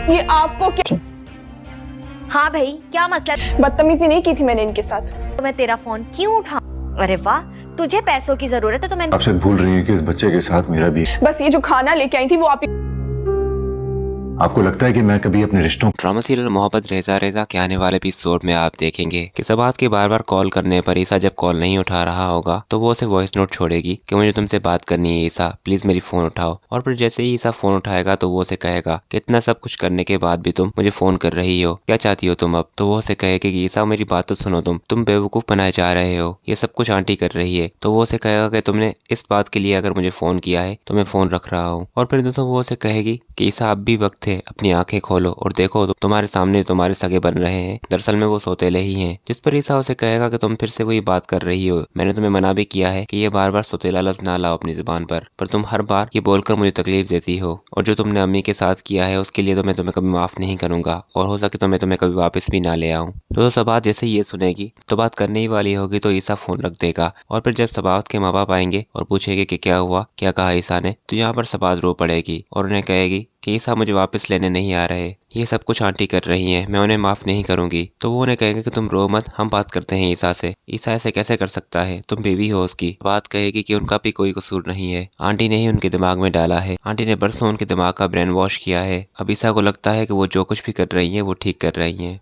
ये आपको क्या? हाँ भाई, क्या मसला? बदतमीजी नहीं की थी मैंने इनके साथ। तो मैं तेरा फोन क्यों उठा? अरे वाह, तुझे पैसों की जरूरत है तो मैं आप शायद भूल रही हैं कि इस बच्चे के साथ मेरा भी। बस ये जो खाना लेके आई थी वो आप ही। आपको लगता है कि मैं कभी अपने रिश्तों ड्रामा सीरियल मोहब्बत रेजा रेजा के आने वाले एपिसोड में आप देखेंगे कि सबात के बार बार कॉल करने पर ईसा जब कॉल नहीं उठा रहा होगा तो वो उसे वॉइस नोट छोड़ेगी कि मुझे तुमसे बात करनी है ईसा, प्लीज मेरी फोन उठाओ। और फिर जैसे ही ईसा फोन उठाएगा तो वो उसे कहेगा कि इतना सब कुछ करने के बाद भी तुम मुझे फोन कर रही हो, क्या चाहती हो तुम अब? तो वो उसे कहेगी कि ईसा मेरी बात तो सुनो, तुम बेवकूफ बनाए जा रहे हो, ये सब कुछ आंटी कर रही है। तो वो उसे कहेगा कि तुमने इस बात के लिए अगर मुझे फोन किया है तो मैं फोन रख रहा हूँ। और फिर दोस्तों वो उसे कहेगी कि ईसा अब भी वक्त है, अपनी आंखें खोलो और देखो तुम्हारे सामने तुम्हारे सगे बन रहे हैं, दरअसल में वो सौतेले ही हैं। जिस पर ईसा उसे कहेगा कि तुम फिर से वही बात कर रही हो, मैंने तुम्हें मना भी किया है कि ये बार बार सौतेला लफ्ज ना लाओ अपनी जुबान पर तुम हर बार ये बोलकर मुझे तकलीफ देती हो, और जो तुमने अम्मी के साथ किया है उसके लिए तो मैं तुम्हें कभी माफ नहीं करूंगा, और हो सके तो मैं तुम्हें कभी वापस भी ना ले आऊं। तो सबात जैसे ये सुनेगी तो बात करने ही वाली होगी तो ईसा फोन रख देगा। और फिर जब सबात के माँ बाप आएंगे और पूछेंगे कि क्या हुआ, क्या कहा ईसा ने, तो यहाँ पर सबात रो पड़ेगी और उन्हें कहेगी कि ईसा मुझे वापस लेने नहीं आ रहे, ये सब कुछ आंटी कर रही हैं, मैं उन्हें माफ नहीं करूंगी। तो वो उन्हें कहेंगे कि तुम रो मत, हम बात करते हैं ईसा से। ईसा ऐसे कैसे कर सकता है, तुम बेबी हो उसकी। बात कहेगी कि उनका भी कोई कसूर नहीं है, आंटी ने ही उनके दिमाग में डाला है, आंटी ने बरसों उनके दिमाग का ब्रेन वॉश किया है। अब ईसा को लगता है कि वो जो कुछ भी कर रही है वो ठीक कर रही है।